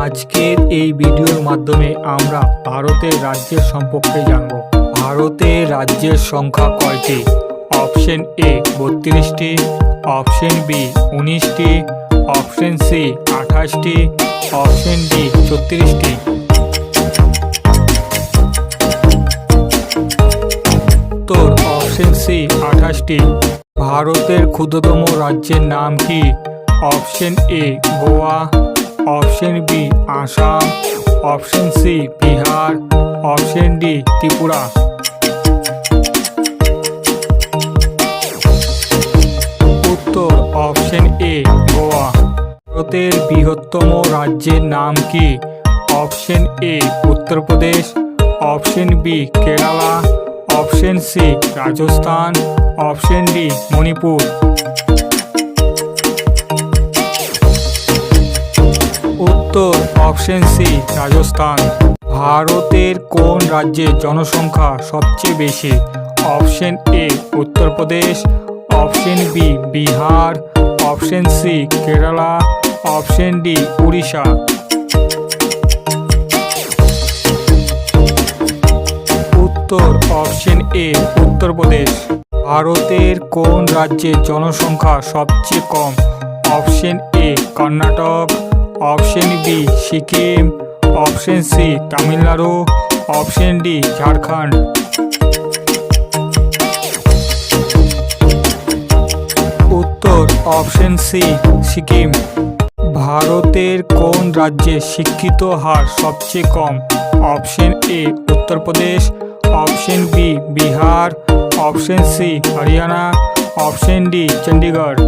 আজকের এই ভিডিওর মাধ্যমে আমরা ভারতের রাজ্যের সম্পর্কে জানব। ভারতের রাজ্যের সংখ্যা কয়টি? অপশন এ 32টি, অপশন বি 19টি, অপশন সি 28টি, অপশন ডি 36টি। উত্তর অপশন সি 28টি। ভারতের ক্ষুদ্রতম রাজ্যের নাম কি? Option A Goa, option B Assam, option C Bihar, option D Tripura. উত্তর অপশন এ গোয়া। ভারতের বৃহত্তম রাজ্যের নাম কি? Option A Uttar Pradesh, option B Kerala, option C Rajasthan, option D Manipur. উত্তর অপশন সি রাজস্থান। ভারতের কোন রাজ্যের জনসংখ্যা সবচেয়ে বেশি? Option A Uttar Pradesh, option B Bihar, option C Kerala, option D Orissa. উত্তর অপশন এ উত্তরপ্রদেশ। ভারতের কোন রাজ্যের জনসংখ্যা সবচেয়ে কম? Option A Karnataka, option B Sikkim, option C Tamil Nadu, option D Jharkhand. উত্তর অপশন সি সিকিম। ভারতের কোন রাজ্যে শিক্ষিত হার সবচেয়ে কম? Option A Uttar Pradesh, option B Bihar, option C Haryana, option D Chandigarh.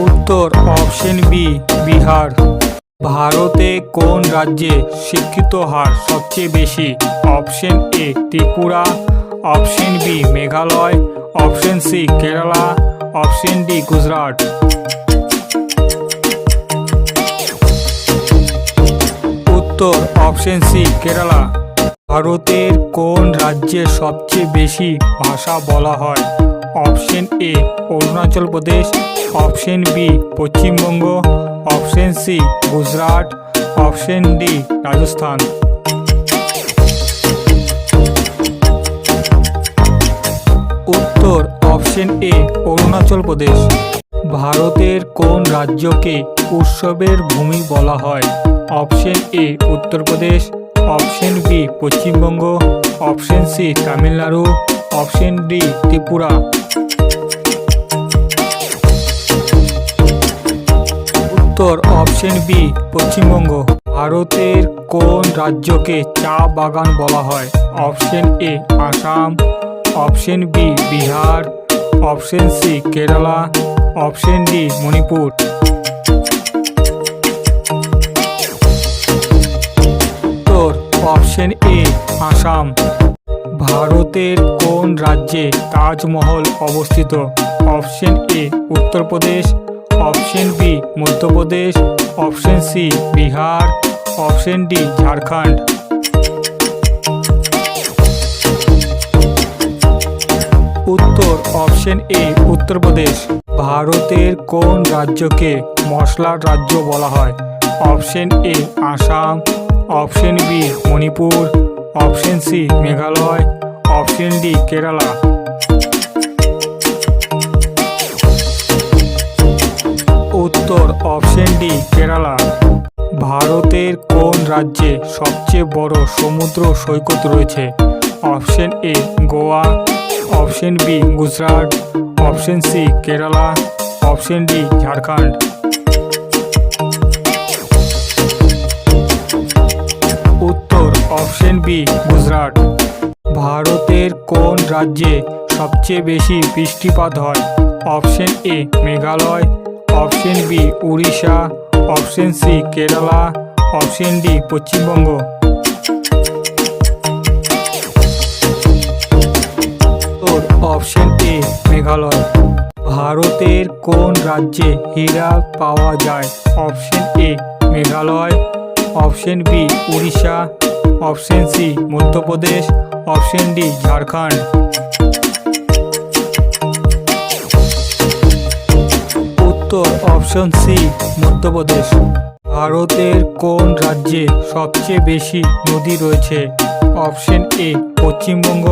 উত্তর অপশন বি বিহার। ভারতে কোন রাজ্যে শিক্ষিত হার সবচেয়ে বেশি? Option A Tripura, option B Meghalaya, option C Kerala, option D Gujarat. উত্তর অপশন সি কেরালা। ভারতের কোন রাজ্যে সবচেয়ে বেশি ভাষা বলা হয়? Option A Arunachal Pradesh, option B Paschimbanga, option C Gujarat, option D Rajasthan. উত্তর অপশন এ অরুণাচল প্রদেশ। ভারতের কোন রাজ্যকে উৎসবের ভূমি বলা হয়? Option A Uttar Pradesh, option B Paschimbanga, option C Tamil Nadu, option D Tripura. উত্তর অপশন বি পশ্চিমবঙ্গ। ভারতের কোন রাজ্যকে চা বাগান বলা হয়? Option A Assam, option B Bihar, option C Kerala, option D Manipur. উত্তর অপশন এ আসাম। ভারতের কোন রাজ্যে তাজমহল অবস্থিত? Option A Uttar Pradesh, option B Madhya Pradesh, option C Bihar, option D Jharkhand. উত্তর অপশন এ উত্তরপ্রদেশ। ভারতের কোন রাজ্যকে মশলার রাজ্য বলা হয়? Option A Assam, option B Manipur, option C Meghalaya, option D Kerala. উত্তর অপশন ডি কেরালা। ভারতের কোন রাজ্যে সবচেয়ে বড় সমুদ্র সৈকত রয়েছে? Option A Goa, option B Gujarat, option C Kerala, option D Jharkhand. উত্তর অপশন বি গুজরাট। ভারতের কোন রাজ্যে সবচেয়ে বেশি বৃষ্টিপাত হয়? Option A Meghalaya, option B Orissa, option C Kerala, option D Paschimbanga. Option A Meghalaya. ভারতের কোন রাজ্যে হীরা পাওয়া যায়? Option A Meghalaya, option B Orissa, option C Madhya Pradesh, option D Jharkhand. উত্তর অপশন সি মধ্যপ্রদেশ। ভারতের কোন রাজ্যে সবচেয়ে বেশি নদী রয়েছে? Option A Paschimbanga,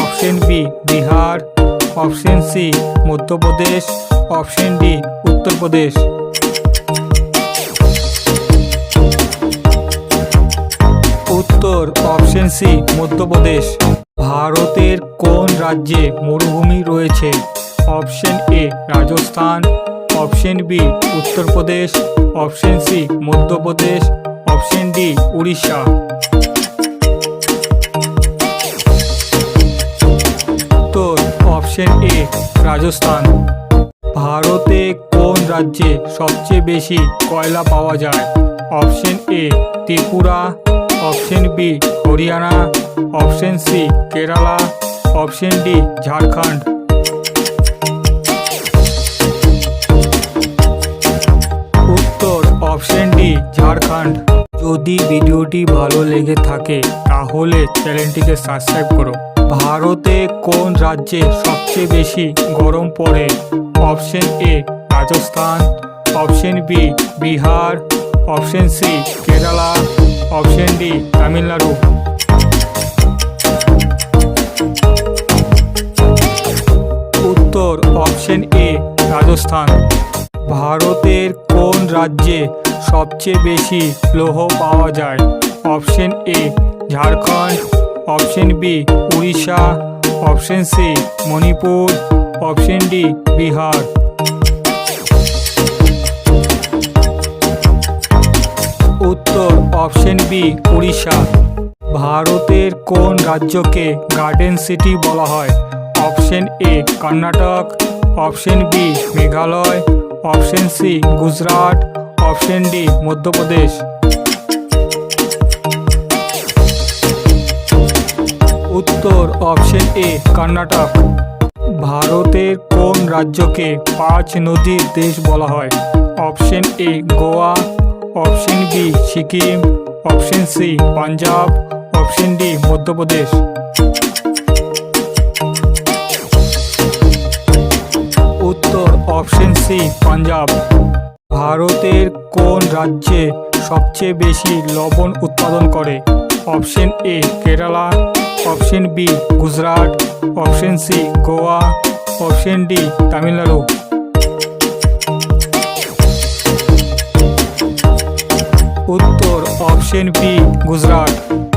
option B Bihar, option C Madhya Pradesh, option D Uttar Pradesh. উত্তর অপশন সি মধ্যপ্রদেশ। ভারতের কোন রাজ্যে মরুভূমি রয়েছে? Option A Rajasthan, option B Uttar Pradesh, option C Madhya Pradesh, option D Orissa. উত্তর অপশন এ রাজস্থান। ভারতে কোন রাজ্যে সবচেয়ে বেশি কয়লা পাওয়া যায়? Option A Tripura, option B Haryana, option C Kerala, option D Jharkhand. উত্তর অপশন ডি ঝাড়খণ্ড। যদি ভিডিওটি ভালো লেগে থাকে তাহলে চ্যানেলটিকে সাবস্ক্রাইব করো। ভারতে কোন রাজ্যে সবচেয়ে বেশি গরম পড়ে? Option A Rajasthan, option B Bihar, option C Kerala, option D Tamil Nadu. উত্তর অপশন এ রাজস্থান। ভারতের কোন রাজ্যে সবচেয়ে বেশি লৌহ পাওয়া যায়? Option A Jharkhand, option B Orissa, option C Manipur, option D Bihar. উত্তর অপশন বি উড়িষ্যা। ভারতের কোন রাজ্যকে গার্ডেন সিটি বলা হয়? Option A Karnataka, option B Meghalaya, option C Gujarat, option D Madhya Pradesh. উত্তর অপশন এ কর্ণাটক। ভারতের কোন রাজ্যকে 5 নদীর দেশ বলা হয়? Option A Goa, option B Sikkim, option C Punjab, option D Madhya Pradesh. উত্তর অপশন সি পাঞ্জাব। ভারতের কোন রাজ্যে সবচেয়ে বেশি লবণ উৎপাদন করে? Option A Kerala, option B Gujarat, option C Goa, option D Tamil Nadu. উত্তর অপশন বি গুজরাট।